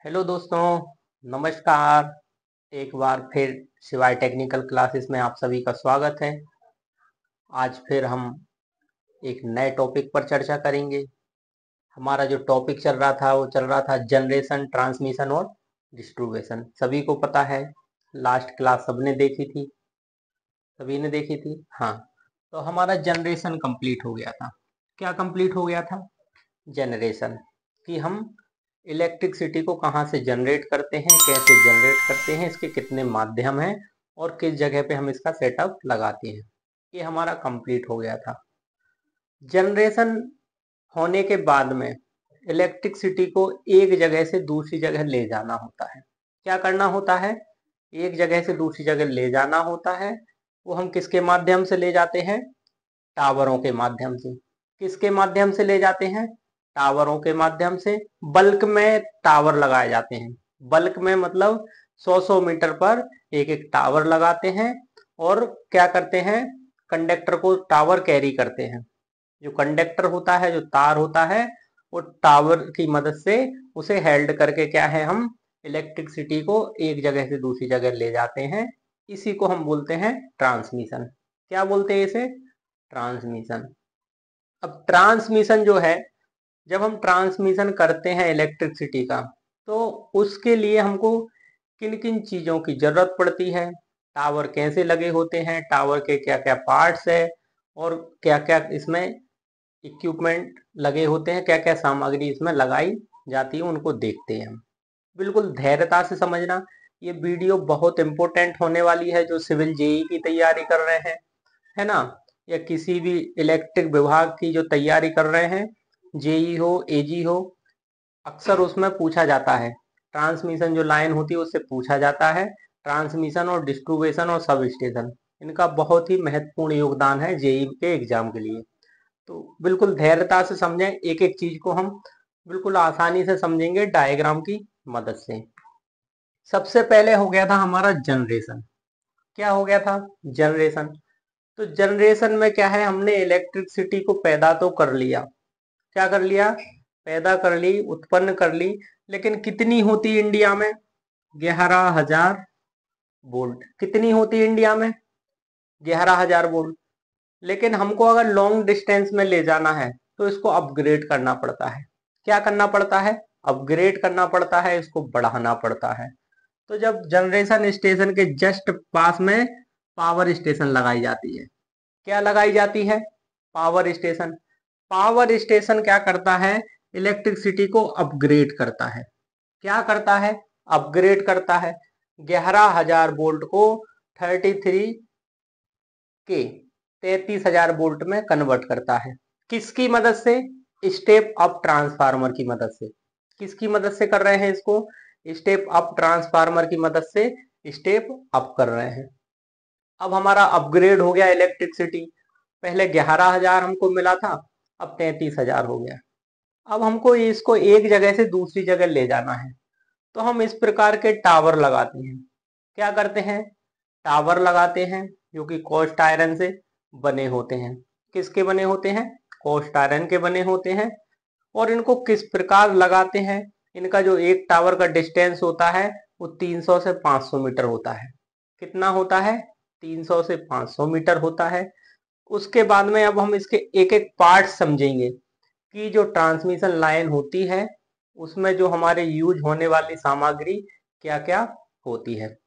Hello दोस्तों, नमस्कार। एक बार फिर शिवाय टेक्निकल क्लासेस में आप सभी का स्वागत है। आज फिर हम एक नए टॉपिक पर चर्चा करेंगे। हमारा जो टॉपिक चल रहा था वो चल रहा था जनरेशन, ट्रांसमिशन और डिस्ट्रीब्यूशन। सभी को पता है, लास्ट क्लास सबने देखी थी, सभी ने देखी थी। हाँ, तो हमारा जनरेशन कंप्लीट हो गया था। क्या कंप्लीट हो गया था? जनरेशन, कि हम इलेक्ट्रिसिटी को कहाँ से जनरेट करते हैं, कैसे जनरेट करते हैं, इसके कितने माध्यम हैं और किस जगह पे हम इसका सेटअप लगाते हैं। ये हमारा कंप्लीट हो गया था। जनरेशन होने के बाद में इलेक्ट्रिसिटी को एक जगह से दूसरी जगह ले जाना होता है। क्या करना होता है? एक जगह से दूसरी जगह ले जाना होता है। वो हम किसके माध्यम से ले जाते हैं? टावरों के माध्यम से। किसके माध्यम से ले जाते हैं? टावरों के माध्यम से। बल्क में टावर लगाए जाते हैं। बल्क में मतलब 100-100 मीटर पर एक एक टावर लगाते हैं। और क्या करते हैं? कंडक्टर को टावर कैरी करते हैं। जो कंडक्टर होता है, जो तार होता है, वो टावर की मदद से उसे हेल्ड करके क्या है, हम इलेक्ट्रिसिटी को एक जगह से दूसरी जगह ले जाते हैं। इसी को हम बोलते हैं ट्रांसमिशन। क्या बोलते हैं इसे? ट्रांसमिशन। अब ट्रांसमिशन जो है, जब हम ट्रांसमिशन करते हैं इलेक्ट्रिसिटी का, तो उसके लिए हमको किन किन चीजों की जरूरत पड़ती है, टावर कैसे लगे होते हैं, टावर के क्या क्या पार्ट्स है और क्या क्या इसमें इक्विपमेंट लगे होते हैं, क्या क्या सामग्री इसमें लगाई जाती है, उनको देखते हैं हम। बिल्कुल धैर्यता से समझना। ये वीडियो बहुत इंपॉर्टेंट होने वाली है जो सिविल जेई की तैयारी कर रहे हैं, है ना, या किसी भी इलेक्ट्रिक विभाग की जो तैयारी कर रहे हैं, जेई हो, एजी हो। अक्सर उसमें पूछा जाता है, ट्रांसमिशन जो लाइन होती है उससे पूछा जाता है। ट्रांसमिशन और डिस्ट्रीब्यूशन और सब स्टेशन, इनका बहुत ही महत्वपूर्ण योगदान है जेई के एग्जाम के लिए। तो बिल्कुल धैर्यता से समझें, एक एक चीज को हम बिल्कुल आसानी से समझेंगे डायग्राम की मदद से। सबसे पहले हो गया था हमारा जनरेशन। क्या हो गया था? जनरेशन। तो जनरेशन में क्या है, हमने इलेक्ट्रिसिटी को पैदा तो कर लिया। क्या कर लिया? पैदा कर ली, उत्पन्न कर ली। लेकिन कितनी होती इंडिया में? 11,000 वोल्ट। कितनी होती इंडिया में? 11,000 वोल्ट। लेकिन हमको अगर लॉन्ग डिस्टेंस में ले जाना है तो इसको अपग्रेड करना पड़ता है। क्या करना पड़ता है? अपग्रेड करना पड़ता है, इसको बढ़ाना पड़ता है। तो जब जनरेशन स्टेशन के जस्ट पास में पावर स्टेशन लगाई जाती है। क्या लगाई जाती है? Power station. पावर स्टेशन क्या करता है? इलेक्ट्रिसिटी को अपग्रेड करता है। क्या करता है? अपग्रेड करता है। 11,000 वोल्ट को 33,000 वोल्ट में कन्वर्ट करता है। किसकी मदद से? स्टेप अप ट्रांसफार्मर की मदद से। किसकी मदद से कर रहे हैं इसको? स्टेप अप ट्रांसफार्मर की मदद से स्टेप अप कर रहे हैं। अब हमारा अपग्रेड हो गया इलेक्ट्रिसिटी। पहले 11,000 हमको मिला था, अब 33,000 हो गया। अब हमको इसको एक जगह से दूसरी जगह ले जाना है, तो हम इस प्रकार के टावर लगाते हैं। क्या करते हैं? टावर लगाते हैं जो कि कॉस्ट आयरन से बने होते हैं। किसके बने होते हैं? कॉस्ट आयरन के बने होते हैं। और इनको किस प्रकार लगाते हैं? इनका जो एक टावर का डिस्टेंस होता है वो 300 से 500 मीटर होता है। कितना होता है? 300 से 500 मीटर होता है। उसके बाद में अब हम इसके एक एक पार्ट समझेंगे कि जो ट्रांसमिशन लाइन होती है उसमें जो हमारे यूज होने वाली सामग्री क्या क्या होती है।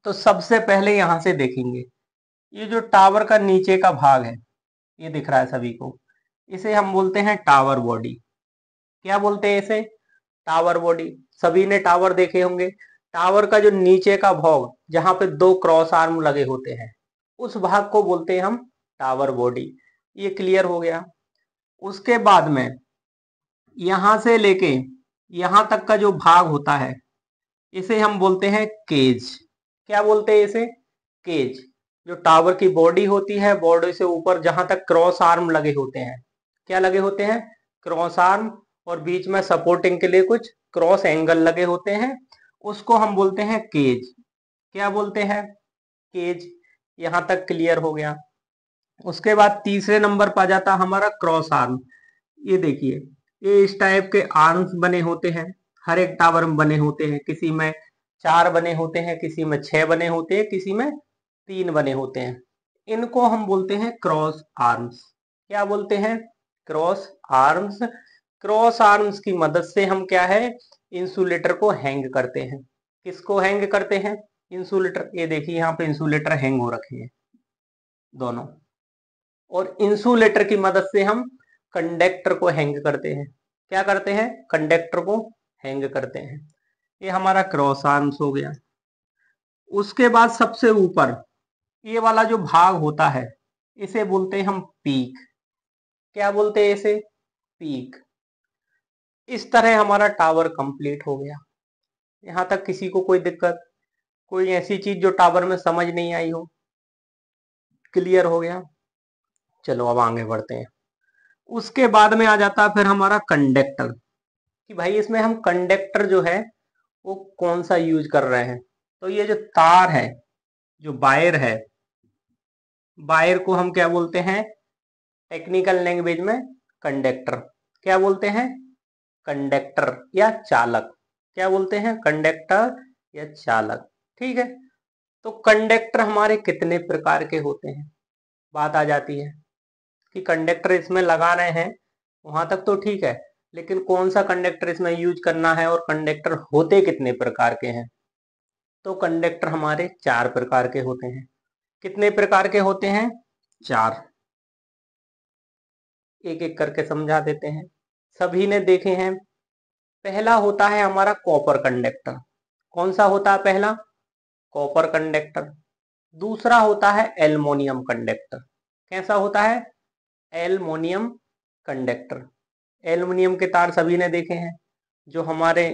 तो सबसे पहले यहां से देखेंगे, ये जो टावर का नीचे का भाग है, ये दिख रहा है सभी को, इसे हम बोलते हैं टावर बॉडी। क्या बोलते हैं इसे? Tower body. सभी ने टावर देखे होंगे। टावर का जो नीचे का भाग, जहां पे दो क्रॉस आर्म लगे होते हैं, उस भाग को बोलते हैं हम टावर बॉडी। ये क्लियर हो गया। उसके बाद में यहां से लेके यहां तक का जो भाग होता है, इसे हम बोलते हैं केज। क्या बोलते हैं इसे? केज। जो टावर की बॉडी होती है, बॉडी से ऊपर जहां तक क्रॉस आर्म लगे होते हैं, क्या लगे होते हैं? Cross arm. और बीच में सपोर्टिंग के लिए कुछ क्रॉस एंगल लगे होते हैं, उसको हम बोलते हैं केज। क्या बोलते हैं? केज। यहां तक क्लियर हो गया। उसके बाद तीसरे नंबर पर आ जाता हमारा क्रॉस आर्म। ये देखिए, ये इस टाइप के आर्म्स बने होते हैं, हर एक टावर में बने होते हैं, किसी में 4 बने होते हैं, किसी में 6 बने होते हैं, किसी में 3 बने होते हैं। इनको हम बोलते हैं क्रॉस आर्म्स। क्या बोलते हैं? Cross arms. क्रॉस आर्म्स की मदद से हम क्या है, इंसुलेटर को हैंग करते हैं। किसको हैंग करते हैं? इंसुलेटर। ये देखिए यहाँ पे इंसुलेटर हैंग हो रखे हैं दोनों, और इंसुलेटर की मदद से हम कंडक्टर को हैंग करते हैं। क्या करते हैं? कंडक्टर को हैंग करते हैं। ये हमारा क्रॉस आर्म्स हो गया। उसके बाद सबसे ऊपर ये वाला जो भाग होता है, इसे बोलते हैं हम पीक। क्या बोलते हैं इसे? पीक। इस तरह हमारा टावर कंप्लीट हो गया। यहाँ तक किसी को कोई दिक्कत, कोई ऐसी चीज जो टावर में समझ नहीं आई हो? क्लियर हो गया? चलो अब आगे बढ़ते हैं। उसके बाद में आ जाता है फिर हमारा कंडक्टर, कि भाई इसमें हम कंडक्टर जो है वो कौन सा यूज कर रहे हैं। तो ये जो तार है, जो वायर है, वायर को हम क्या बोलते हैं टेक्निकल लैंग्वेज में? कंडक्टर। क्या बोलते हैं? कंडक्टर या चालक। क्या बोलते हैं? कंडक्टर या चालक। ठीक है। तो कंडक्टर हमारे कितने प्रकार के होते हैं? बात आ जाती है कि कंडक्टर इसमें लगा रहे हैं, वहां तक तो ठीक है, लेकिन कौन सा कंडक्टर इसमें यूज करना है और कंडक्टर होते कितने प्रकार के हैं? तो कंडक्टर हमारे 4 प्रकार के होते हैं। कितने प्रकार के होते हैं? 4। एक एक करके समझा देते हैं, सभी ने देखे हैं। पहला होता है हमारा कॉपर कंडक्टर। कौन सा होता है पहला? Copper conductor. दूसरा होता है एल्युमिनियम कंडक्टर। कैसा होता है? Aluminium conductor. एल्युमिनियम के तार सभी ने देखे हैं, जो हमारे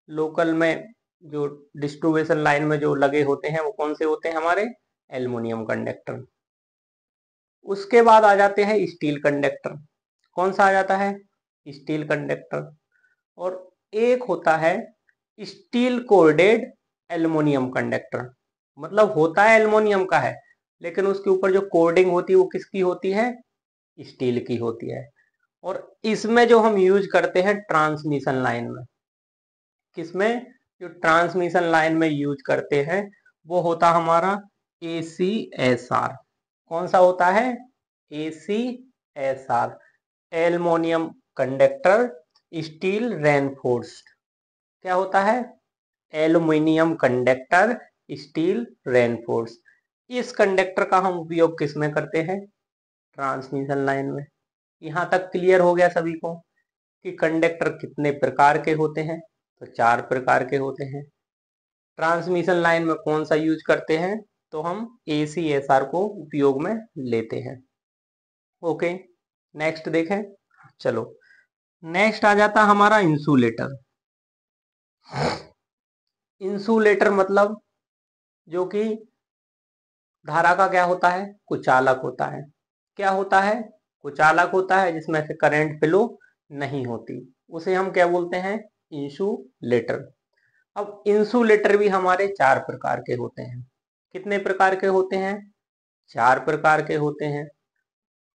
लोकल में जो डिस्ट्रीब्यूशन लाइन में जो लगे होते हैं, वो कौन से होते हैं? हमारे एल्युमिनियम कंडक्टर। उसके बाद आ जाते हैं स्टील कंडक्टर। कौन सा आ जाता है? Steel conductor. और एक होता है स्टील कोर्डेड एल्युमिनियम कंडक्टर। मतलब होता है एल्युमिनियम का है, लेकिन उसके ऊपर जो कोडिंग होती है वो किसकी होती है? स्टील की होती है। और इसमें जो हम यूज करते हैं ट्रांसमिशन लाइन में, किसमें? जो ट्रांसमिशन लाइन में यूज करते हैं वो होता हमारा ACSR। कौन सा होता है? ACSR, aluminium conductor steel reinforced. क्या होता है? Aluminium conductor steel reinforce. इस कंडक्टर का हम उपयोग किस में करते हैं? ट्रांसमिशन लाइन में। यहाँ तक क्लियर हो गया सभी को कि कंडक्टर कितने प्रकार के होते हैं? तो 4 प्रकार के होते हैं। ट्रांसमिशन लाइन में कौन सा यूज करते हैं? तो हम ACSR को उपयोग में लेते हैं। ओके, नेक्स्ट देखें। चलो, नेक्स्ट आ जाता हमारा इंसुलेटर। इंसुलेटर मतलब जो कि धारा का क्या होता है? कुचालक होता है। क्या होता है? कुचालक होता है, जिसमें से करंट फ्लो नहीं होती, उसे हम क्या बोलते हैं? इंसुलेटर। अब इंसुलेटर भी हमारे 4 प्रकार के होते हैं। कितने प्रकार के होते हैं? 4 प्रकार के होते हैं।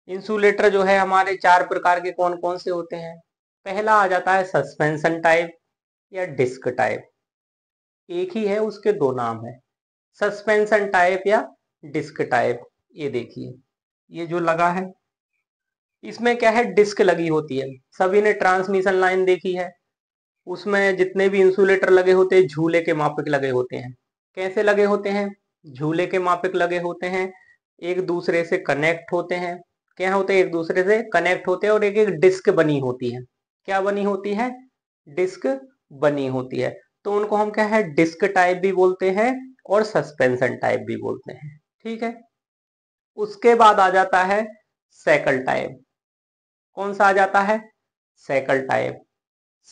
इंसुलेटर जो है हमारे 4 प्रकार के कौन कौन से होते हैं? पहला आ जाता है सस्पेंशन टाइप या डिस्क टाइप। एक ही है, उसके 2 नाम है, सस्पेंशन टाइप या डिस्क टाइप। ये देखिए, ये जो लगा है इसमें क्या है? डिस्क लगी होती है। सभी ने ट्रांसमिशन लाइन देखी है, उसमें जितने भी इंसुलेटर लगे होते हैं झूले के मापिक लगे होते हैं। कैसे लगे होते हैं? झूले के मापिक लगे होते हैं, एक दूसरे से कनेक्ट होते हैं। क्या होते हैं? एक दूसरे से कनेक्ट होते हैं, और एक एक डिस्क बनी होती है। क्या बनी होती है? डिस्क बनी होती है। तो उनको हम क्या है? डिस्क टाइप भी बोलते हैं और सस्पेंशन टाइप भी बोलते हैं। ठीक है। उसके बाद आ जाता है साइकिल टाइप। कौन सा आ जाता है? Cycle type.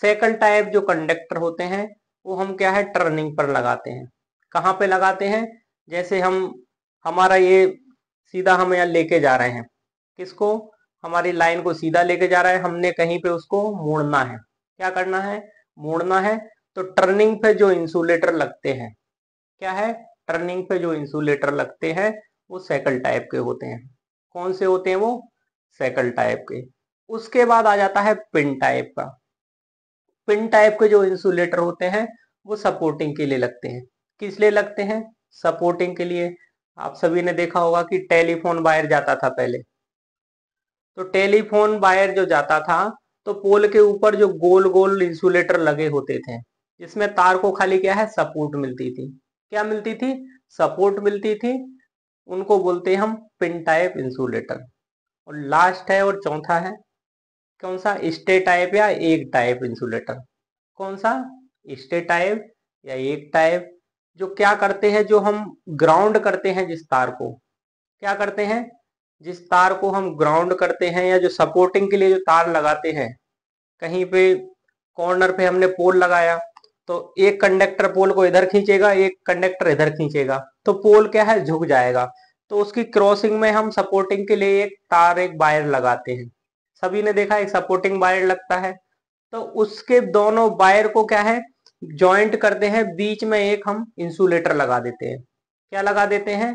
साइकिल टाइप जो कंडक्टर होते हैं वो हम क्या है? टर्निंग पर लगाते हैं। कहाँ पे लगाते हैं? जैसे हम हमारा ये सीधा हम यहाँ लेके जा रहे हैं, किसको? हमारी लाइन को सीधा लेके जा रहा है, हमने कहीं पे उसको मोड़ना है। क्या करना है? मोड़ना है। तो टर्निंग पे जो इंसुलेटर लगते हैं, क्या है? टर्निंग पे जो इंसुलेटर लगते हैं वो साइकिल टाइप के होते हैं। कौन से होते हैं वो? साइकिल टाइप के। उसके बाद आ जाता है पिन टाइप का। पिन टाइप के जो इंसुलेटर होते हैं वो सपोर्टिंग के लिए लगते हैं। किस लिए लगते हैं? सपोर्टिंग के लिए। आप सभी ने देखा होगा कि टेलीफोन वायर जाता था पहले, तो टेलीफोन वायर जो जाता था तो पोल के ऊपर जो गोल गोल इंसुलेटर लगे होते थे, जिसमें तार को खाली क्या है, सपोर्ट मिलती थी। क्या मिलती थी? सपोर्ट मिलती थी। उनको बोलते हैं हम पिन टाइप इंसुलेटर। और लास्ट है और चौथा है कौन सा? स्टे टाइप या एक टाइप इंसुलेटर। कौन सा? स्टे टाइप या एक टाइप। जो क्या करते हैं, जो हम ग्राउंड करते हैं जिस तार को, क्या करते हैं, जिस तार को हम ग्राउंड करते हैं या जो सपोर्टिंग के लिए जो तार लगाते हैं, कहीं पे कॉर्नर पे हमने पोल लगाया तो एक कंडक्टर पोल को इधर खींचेगा, एक कंडक्टर इधर खींचेगा, तो पोल क्या है, झुक जाएगा। तो उसकी क्रॉसिंग में हम सपोर्टिंग के लिए एक तार, एक वायर लगाते हैं। सभी ने देखा एक सपोर्टिंग वायर लगता है, तो उसके दोनों वायर को क्या है, जॉइंट करते हैं, बीच में एक हम इंसुलेटर लगा देते हैं। क्या लगा देते हैं?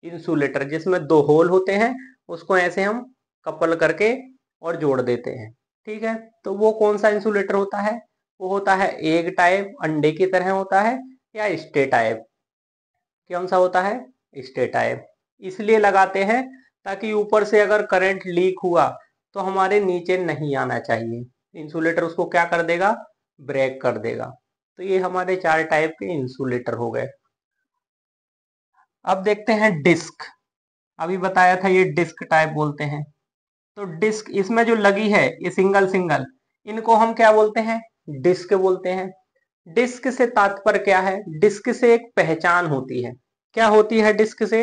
इंसुलेटर, जिसमें दो होल होते हैं, उसको ऐसे हम कपल करके और जोड़ देते हैं। ठीक है, तो वो कौन सा इंसुलेटर होता है? वो होता है एग टाइप, अंडे की तरह होता है, या स्टे टाइप। कौन सा होता है? Stay type. इसलिए लगाते हैं ताकि ऊपर से अगर करंट लीक हुआ तो हमारे नीचे नहीं आना चाहिए, इंसुलेटर उसको क्या कर देगा, ब्रेक कर देगा। तो ये हमारे 4 टाइप के इंसुलेटर हो गए। अब देखते हैं डिस्क। अभी बताया था ये डिस्क टाइप बोलते हैं। तो डिस्क इसमें जो लगी है ये सिंगल सिंगल, इनको हम क्या बोलते हैं? डिस्क बोलते हैं। डिस्क से तात्पर्य क्या है? डिस्क से एक पहचान होती है। क्या होती है डिस्क से?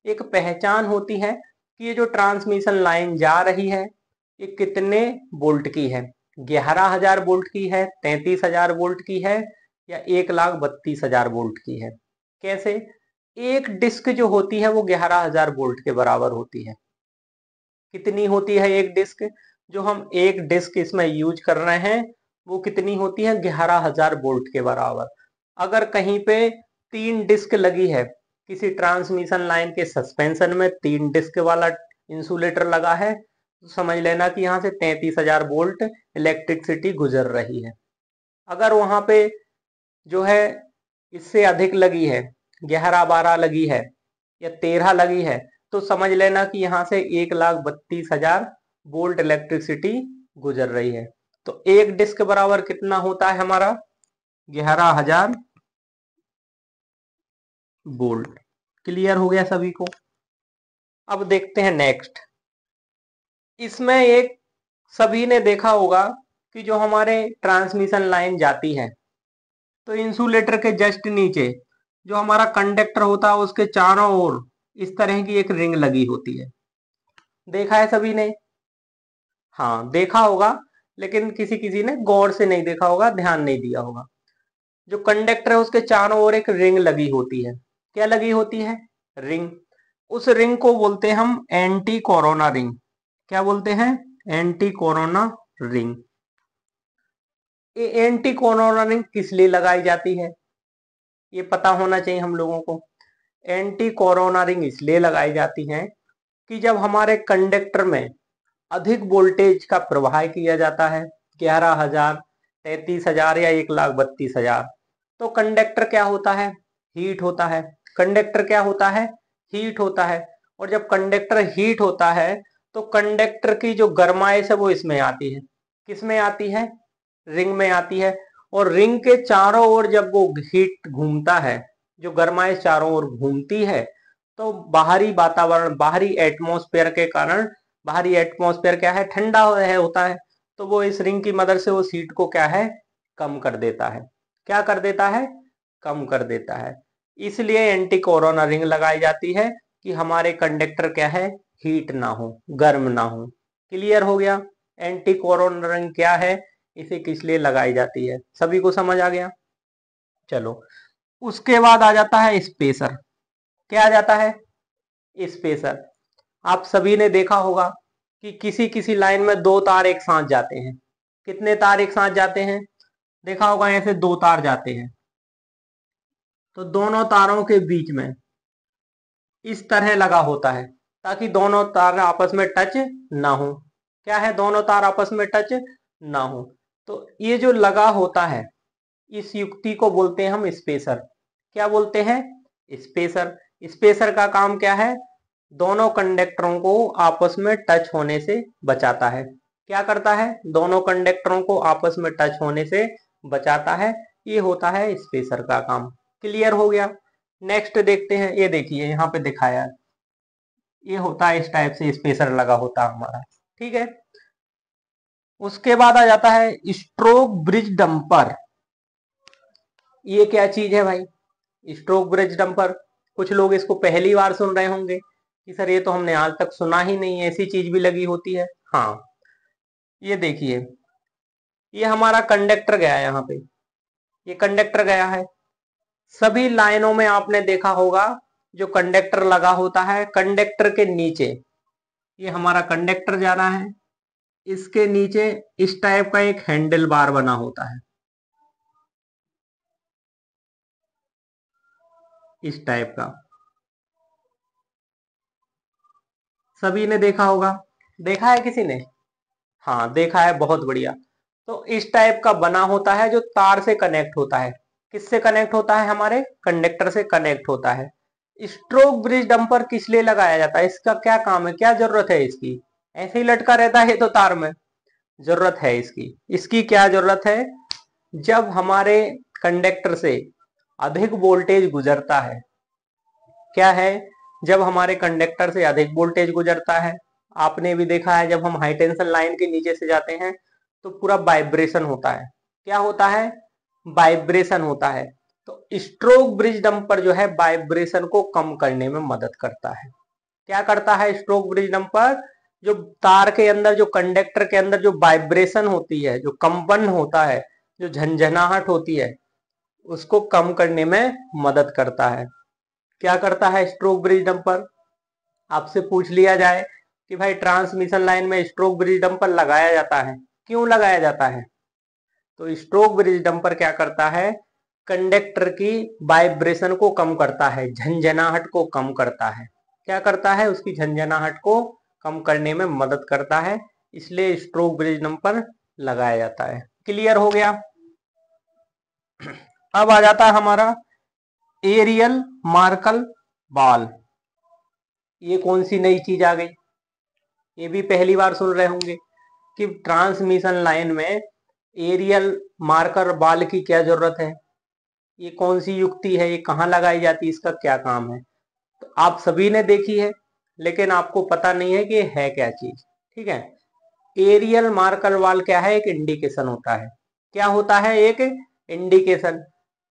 एक पहचान होती है कि ये जो ट्रांसमिशन लाइन जा रही है ये कितने वोल्ट की है, 11,000 वोल्ट की है, 33,000 वोल्ट की है, या 1,32,000 वोल्ट की है। कैसे? एक डिस्क जो होती है वो 11,000 वोल्ट के बराबर होती है। कितनी होती है एक डिस्क? जो हम एक डिस्क इसमें यूज कर रहे हैं वो कितनी होती है? 11,000 वोल्ट के बराबर। अगर कहीं पे 3 डिस्क लगी है, किसी ट्रांसमिशन लाइन के सस्पेंशन में 3 डिस्क वाला इंसुलेटर लगा है, तो समझ लेना कि यहाँ से 33,000 वोल्ट इलेक्ट्रिसिटी गुजर रही है। अगर वहां पे जो है इससे अधिक लगी है, 11-12 लगी है या 13 लगी है, तो समझ लेना कि यहाँ से 1,32,000 वोल्ट इलेक्ट्रिसिटी गुजर रही है। तो एक डिस्क बराबर कितना होता है हमारा? 11,000 वोल्ट। क्लियर हो गया सभी को? अब देखते हैं नेक्स्ट। इसमें एक सभी ने देखा होगा कि जो हमारे ट्रांसमिशन लाइन जाती है तो इंसुलेटर के जस्ट नीचे जो हमारा कंडक्टर होता है उसके चारों ओर इस तरह की एक रिंग लगी होती है। देखा है सभी ने? हाँ देखा होगा, लेकिन किसी किसी ने गौर से नहीं देखा होगा, ध्यान नहीं दिया होगा। जो कंडक्टर है उसके चारों ओर एक रिंग लगी होती है। क्या लगी होती है? रिंग। उस रिंग को बोलते हैं हम एंटी कोरोना रिंग। क्या बोलते हैं? Anti corona ring. ये एंटी कोरोना रिंग किस लिए लगाई जाती है ये पता होना चाहिए हम लोगों को। एंटी कोरोना रिंग इसलिए लगाई जाती है कि जब हमारे कंडक्टर में अधिक वोल्टेज का प्रवाह किया जाता है, 11,000, 33,000 या 1,32,000, तो कंडक्टर क्या होता है? हीट होता है। कंडक्टर क्या होता है? हीट होता है। और जब कंडक्टर हीट होता है तो कंडक्टर की जो गर्माइश है वो इसमें आती है। किस में आती है? रिंग में आती है। और रिंग के चारों ओर जब वो हीट घूमता है, जो गर्माइश चारों ओर घूमती है, तो बाहरी वातावरण, बाहरी एटमॉस्फेयर के कारण, बाहरी एटमॉस्फेयर क्या है? ठंडा होता है, तो वो इस रिंग की मदद से उस हीट को क्या है? कम कर देता है। क्या कर देता है? कम कर देता है। इसलिए एंटी कोरोना रिंग लगाई जाती है कि हमारे कंडक्टर क्या है? हीट ना हो, गर्म ना हो। क्लियर हो गया? एंटी कोरोना रिंग क्या है, इसे किस लिए लगाई जाती है, सभी को समझ आ गया? चलो, उसके बाद आ जाता है स्पेसर। क्या आ जाता है? स्पेसर। आप सभी ने देखा होगा कि किसी किसी लाइन में 2 तार एक साथ जाते हैं। कितने तार एक साथ जाते हैं? देखा होगा ऐसे 2 तार जाते हैं, तो दोनों तारों के बीच में इस तरह लगा होता है ताकि दोनों तार आपस में टच ना हो। क्या है? दोनों तार आपस में टच ना हो। तो ये जो लगा होता है इस युक्ति को बोलते हैं हम स्पेसर। क्या बोलते हैं? स्पेसर। स्पेसर का काम क्या है? दोनों कंडक्टरों को आपस में टच होने से बचाता है। क्या करता है? दोनों कंडक्टरों को आपस में टच होने से बचाता है। ये होता है स्पेसर का काम। क्लियर हो गया? नेक्स्ट देखते हैं। ये देखिए यहाँ पे दिखाया है, ये होता है इस टाइप से स्पेसर लगा होता है हमारा। ठीक है। उसके बाद आ जाता है स्ट्रोक ब्रिज डंपर। ये क्या चीज है भाई? Stroke bridge dumper. कुछ लोग इसको पहली बार सुन रहे होंगे कि सर ये तो हमने आज तक सुना ही नहीं है, ऐसी चीज भी लगी होती है। हाँ, ये देखिए, ये हमारा कंडक्टर गया है यहाँ पे, ये कंडक्टर गया है। सभी लाइनों में आपने देखा होगा जो कंडक्टर लगा होता है, कंडक्टर के नीचे ये हमारा कंडक्टर जा रहा है, इसके नीचे इस टाइप का एक हैंडल बार बना होता है, इस टाइप का। सभी ने देखा होगा। देखा है किसी ने? हाँ देखा है, बहुत बढ़िया। तो इस टाइप का बना होता है जो तार से कनेक्ट होता है। किससे कनेक्ट होता है? हमारे कंडक्टर से कनेक्ट होता है। स्ट्रोक ब्रिज डंपर किस लिए लगाया जाता है? इसका क्या काम है, क्या जरूरत है इसकी? ऐसे ही लटका रहता है तो तार में। जरूरत है इसकी। इसकी क्या जरूरत है? जब हमारे कंडक्टर से अधिक वोल्टेज गुजरता है, क्या है, जब हमारे कंडक्टर से अधिक वोल्टेज गुजरता है, आपने भी देखा है जब हम हाई टेंशन लाइन के नीचे से जाते हैं तो पूरा वाइब्रेशन होता है। क्या होता है? वाइब्रेशन होता है। तो स्ट्रोक ब्रिज डंपर जो है वाइब्रेशन को कम करने में मदद करता है। क्या करता है स्ट्रोक ब्रिज डंपर? जो तार के अंदर, जो कंडक्टर के अंदर जो वाइब्रेशन होती है, जो कंपन होता है, जो झंझनाहट होती है, उसको कम करने में मदद करता है। क्या करता है स्ट्रोक ब्रिज डंपर? आपसे पूछ लिया जाए कि भाई ट्रांसमिशन लाइन में स्ट्रोक ब्रिज डंपर लगाया जाता है, क्यों लगाया जाता है? तो स्ट्रोक ब्रिज डंपर क्या करता है? कंडक्टर की वाइब्रेशन को कम करता है, झंझनाहट को कम करता है। क्या करता है? उसकी झंझनाहट को कम करने में मदद करता है, इसलिए स्ट्रोक ब्रिज डंपर लगाया जाता है। क्लियर हो गया? अब आ जाता है हमारा एरियल मार्कल बॉल। ये कौन सी नई चीज आ गई? ये भी पहली बार सुन रहे होंगे कि ट्रांसमिशन लाइन में एरियल मार्कर बॉल की क्या जरूरत है, ये कौन सी युक्ति है, ये कहाँ लगाई जाती है, इसका क्या काम है? तो आप सभी ने देखी है, लेकिन आपको पता नहीं है कि ये है क्या चीज। ठीक है। एरियल मार्कर बॉल क्या है? एक इंडिकेशन होता है। क्या होता है? एक इंडिकेशन।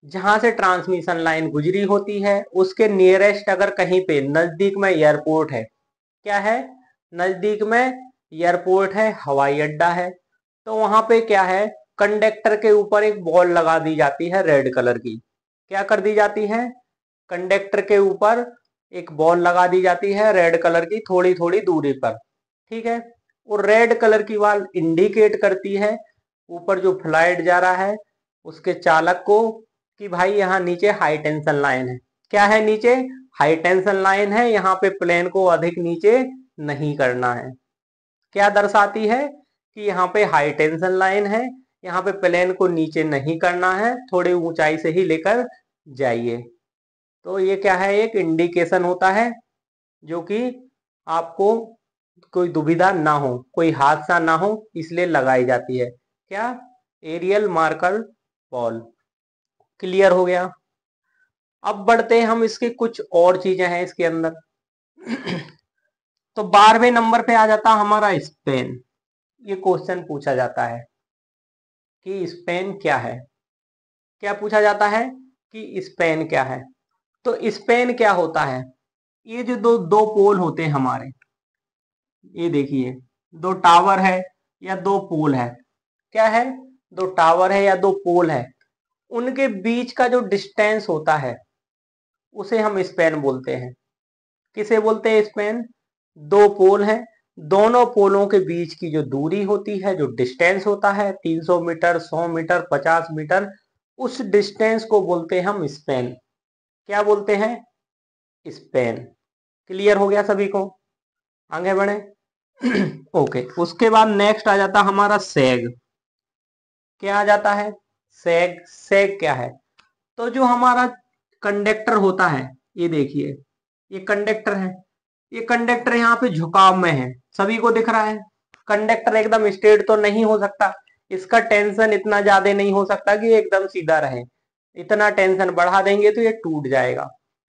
जहां से ट्रांसमिशन लाइन गुजरी होती है उसके नियरेस्ट अगर कहीं पे नजदीक में एयरपोर्ट है, क्या है, नजदीक में एयरपोर्ट है, हवाई अड्डा है, तो वहां पे क्या है, कंडक्टर के ऊपर एक बॉल लगा दी जाती है रेड कलर की। क्या कर दी जाती है? कंडक्टर के ऊपर एक बॉल लगा दी जाती है रेड कलर की, थोड़ी थोड़ी दूरी पर। ठीक है। वो रेड कलर की बॉल इंडिकेट करती है ऊपर जो फ्लाइट जा रहा है उसके चालक को कि भाई यहाँ नीचे हाई टेंशन लाइन है। क्या है? नीचे हाई टेंशन लाइन है, यहाँ पे प्लेन को अधिक नीचे नहीं करना है। क्या दर्शाती है? कि यहाँ पे हाई टेंशन लाइन है, यहाँ पे प्लेन को नीचे नहीं करना है, थोड़ी ऊंचाई से ही लेकर जाइए। तो ये क्या है? एक इंडिकेशन होता है जो कि आपको कोई दुविधा ना हो, कोई हादसा ना हो, इसलिए लगाई जाती है। क्या? Aerial marker ball. क्लियर हो गया? अब बढ़ते हैं हम, इसके कुछ और चीजें हैं इसके अंदर। तो 12वें नंबर पे आ जाता हमारा स्पेन। ये क्वेश्चन पूछा जाता है कि स्पेन क्या है। क्या पूछा जाता है? कि स्पेन क्या है। तो स्पेन क्या होता है? ये जो दो दो पोल होते हैं हमारे, ये देखिए, दो टावर है या दो पोल है। क्या है? दो टावर है या दो पोल है, उनके बीच का जो डिस्टेंस होता है उसे हम स्पेन बोलते हैं। किसे बोलते हैं स्पेन? दो पोल हैं, दोनों पोलों के बीच की जो दूरी होती है, जो डिस्टेंस होता है, 300 मीटर, 100 मीटर, 50 मीटर, उस डिस्टेंस को बोलते हैं हम स्पेन। क्या बोलते हैं? स्पेन। क्लियर हो गया सभी को? आगे बढ़े। ओके। उसके बाद नेक्स्ट आ जाता हमारा सेग। क्या आ जाता है, सेग। सेग क्या है, तो जो हमारा कंडक्टर होता है, ये देखिए ये कंडक्टर है, ये कंडक्टर यहाँ पे झुकाव में है, सभी को दिख रहा है। कंडक्टर एकदम स्ट्रेट तो नहीं हो सकता, इसका टेंशन इतना ज्यादा नहीं हो सकता कि एकदम सीधा रहे। इतना टेंशन बढ़ा देंगे तो ये टूट जाएगा।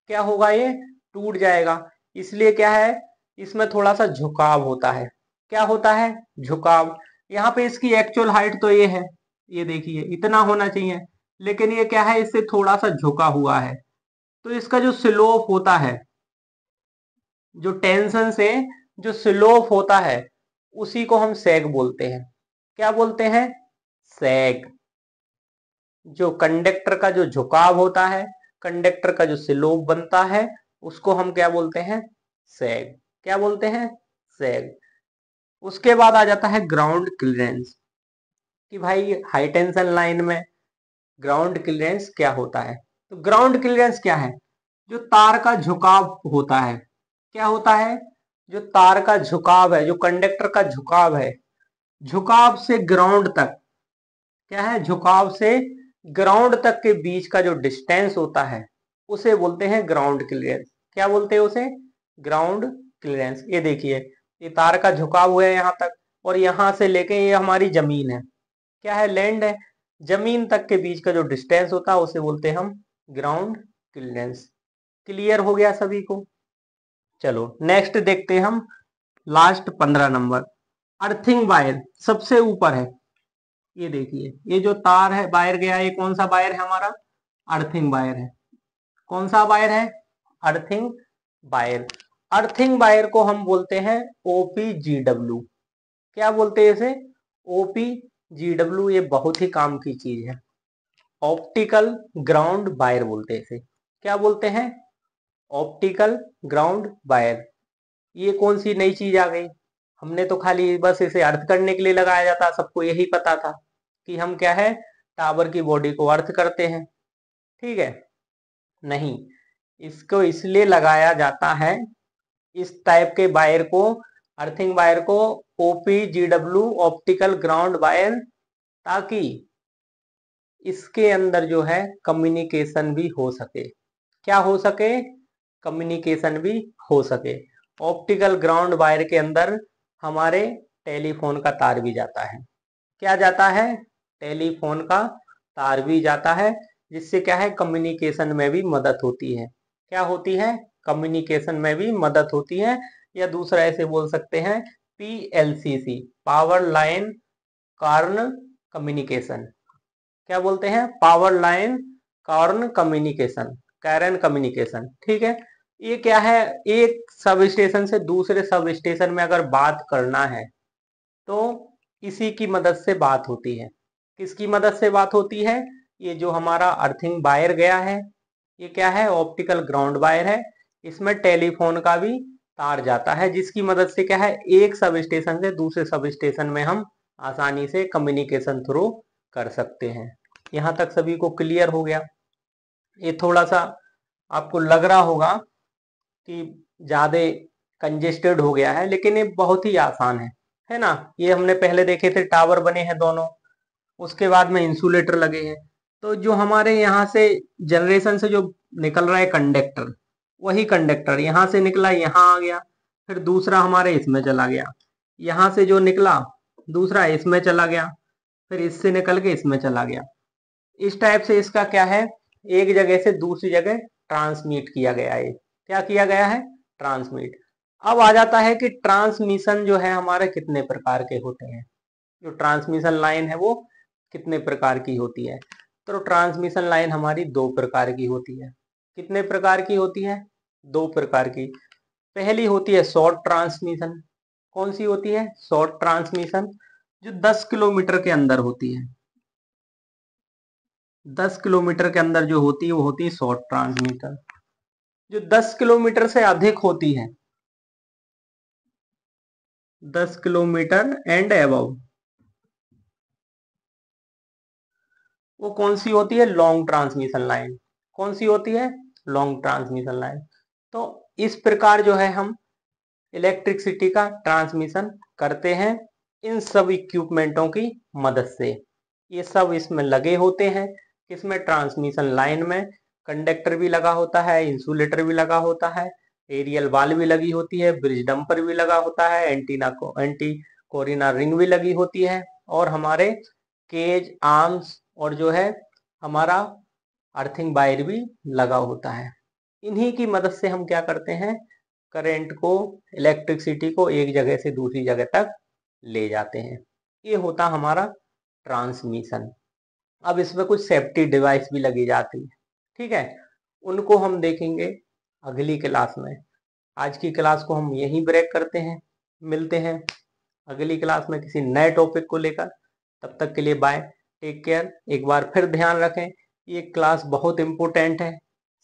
क्या होगा, ये टूट जाएगा। इसलिए क्या है, इसमें थोड़ा सा झुकाव होता है। क्या होता है, झुकाव। यहाँ पे इसकी एक्चुअल हाइट तो ये है, ये देखिए इतना होना चाहिए, लेकिन ये क्या है, इससे थोड़ा सा झुका हुआ है। तो इसका जो स्लोप होता है, जो टेंशन से जो स्लोप होता है, उसी को हम सैग बोलते हैं। क्या बोलते हैं, सैग। जो कंडक्टर का जो झुकाव होता है, कंडक्टर का जो स्लोप बनता है, उसको हम क्या बोलते हैं, सैग। क्या बोलते हैं, सैग। उसके बाद आ जाता है ग्राउंड क्लियरेंस, कि भाई हाई टेंशन लाइन में ग्राउंड क्लियरेंस क्या होता है। तो ग्राउंड क्लियरेंस क्या है, जो तार का झुकाव होता है। क्या होता है, जो तार का झुकाव है, जो कंडक्टर का झुकाव है, झुकाव से ग्राउंड तक, क्या है, झुकाव से ग्राउंड तक के बीच का जो डिस्टेंस होता है, उसे बोलते हैं ग्राउंड क्लियरेंस। क्या बोलते हैं उसे, ग्राउंड क्लियरेंस। ये देखिए ये तार का झुकाव हुआ है यहाँ तक, और यहाँ से लेके ये हमारी जमीन है, क्या है, लैंड है। जमीन तक के बीच का जो डिस्टेंस होता है उसे बोलते हैं हम ग्राउंड क्लियरेंस। क्लियर हो गया सभी को। चलो नेक्स्ट देखते हैं हम, लास्ट 15 नंबर, अर्थिंग वायर सबसे ऊपर है। ये देखिए ये जो तार है, वायर गया, ये कौन सा वायर है हमारा, अर्थिंग वायर है। कौन सा वायर है, अर्थिंग वायर। अर्थिंग वायर को हम बोलते हैं OPGW। क्या बोलते हैं इसे, OPGW। ये बहुत ही काम की चीज है, ऑप्टिकल ग्राउंड वायर बोलते हैं इसे। क्या बोलते हैं, ऑप्टिकल ग्राउंड वायर। ये कौन सी नई चीज आ गई, हमने तो खाली बस इसे अर्थ करने के लिए लगाया जाता, सबको यही पता था कि हम क्या है, टावर की बॉडी को अर्थ करते हैं। ठीक है, नहीं, इसको इसलिए लगाया जाता है, इस टाइप के वायर को, अर्थिंग वायर को OPGW, ऑप्टिकल ग्राउंड वायर, ताकि इसके अंदर जो है कम्युनिकेशन भी हो सके। क्या हो सके, कम्युनिकेशन भी हो सके। ऑप्टिकल ग्राउंड वायर के अंदर हमारे टेलीफोन का तार भी जाता है। क्या जाता है, टेलीफोन का तार भी जाता है, जिससे क्या है, कम्युनिकेशन में भी मदद होती है। क्या होती है, कम्युनिकेशन में भी मदद होती है। या दूसरा ऐसे बोल सकते हैं, PLCC, power line carrier communication. क्या बोलते हैं, power line carrier communication, carrier communication. ठीक है, ये क्या है, एक सब स्टेशन से दूसरे सब स्टेशन में अगर बात करना है तो इसी की मदद से बात होती है। किसकी मदद से बात होती है, ये जो हमारा अर्थिंग वायर गया है, ये क्या है, ऑप्टिकल ग्राउंड वायर है। इसमें टेलीफोन का भी तार जाता है, जिसकी मदद से क्या है, एक सब स्टेशन से दूसरे सब स्टेशन में हम आसानी से कम्युनिकेशन थ्रू कर सकते हैं। यहाँ तक सभी को क्लियर हो गया। ये थोड़ा सा आपको लग रहा होगा कि ज्यादा कंजेस्टेड हो गया है, लेकिन ये बहुत ही आसान है ना। ये हमने पहले देखे थे, टावर बने हैं दोनों, उसके बाद में इंसुलेटर लगे हैं। तो जो हमारे यहाँ से जनरेशन से जो निकल रहा है कंडक्टर, वही कंडक्टर यहाँ से निकला, यहाँ आ गया, फिर दूसरा हमारे इसमें चला गया, यहाँ से जो निकला दूसरा इसमें चला गया, फिर इससे निकल के इसमें चला गया। इस टाइप से इसका क्या है, एक जगह से दूसरी जगह ट्रांसमिट किया गया है। क्या किया गया है, ट्रांसमिट। अब आ जाता है कि ट्रांसमिशन जो है हमारे कितने प्रकार के होते हैं, जो ट्रांसमिशन लाइन है वो कितने प्रकार की होती है। तो ट्रांसमिशन लाइन हमारी दो प्रकार की होती है। कितने प्रकार की होती है, दो प्रकार की। पहली होती है शॉर्ट ट्रांसमिशन। कौन सी होती है, शॉर्ट ट्रांसमिशन, जो 10 किलोमीटर के अंदर होती है। 10 किलोमीटर के अंदर जो होती है वो होती है शॉर्ट ट्रांसमीटर। जो 10 किलोमीटर से अधिक होती है, 10 किलोमीटर एंड अबव, वो कौन सी होती है, लॉन्ग ट्रांसमिशन लाइन। कौन सी होती है, लॉन्ग ट्रांसमिशन लाइन। तो इस प्रकार जो है हम इलेक्ट्रिसिटी का ट्रांसमिशन करते हैं इन सब इक्विपमेंटों की मदद से। ये सब इसमें लगे होते हैं। किसमें? ट्रांसमिशन लाइन में कंडक्टर भी लगा होता है, इंसुलेटर भी लगा होता है, एरियल वाल भी लगी होती है, ब्रिज डंपर भी लगा होता है, एंटी कोरिना रिंग भी लगी होती है, और हमारे केज आर्म्स और जो है हमारा अर्थिंग वायर भी लगा होता है। इन्हीं की मदद से हम क्या करते हैं? करंट को, इलेक्ट्रिसिटी को एक जगह से दूसरी जगह तक ले जाते हैं। ये होता हमारा ट्रांसमिशन। अब इसमें कुछ सेफ्टी डिवाइस भी लगी जाती है, ठीक है, उनको हम देखेंगे अगली क्लास में। आज की क्लास को हम यहीं ब्रेक करते हैं, मिलते हैं अगली क्लास में किसी नए टॉपिक को लेकर। तब तक के लिए बाय, टेक केयर। एक बार फिर ध्यान रखें, ये क्लास बहुत इम्पोर्टेंट है।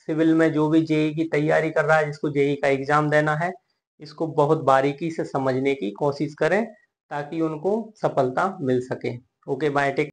सिविल में जो भी जेई की तैयारी कर रहा है, जिसको जेई का एग्जाम देना है, इसको बहुत बारीकी से समझने की कोशिश करें ताकि उनको सफलता मिल सके। Okay bye, take.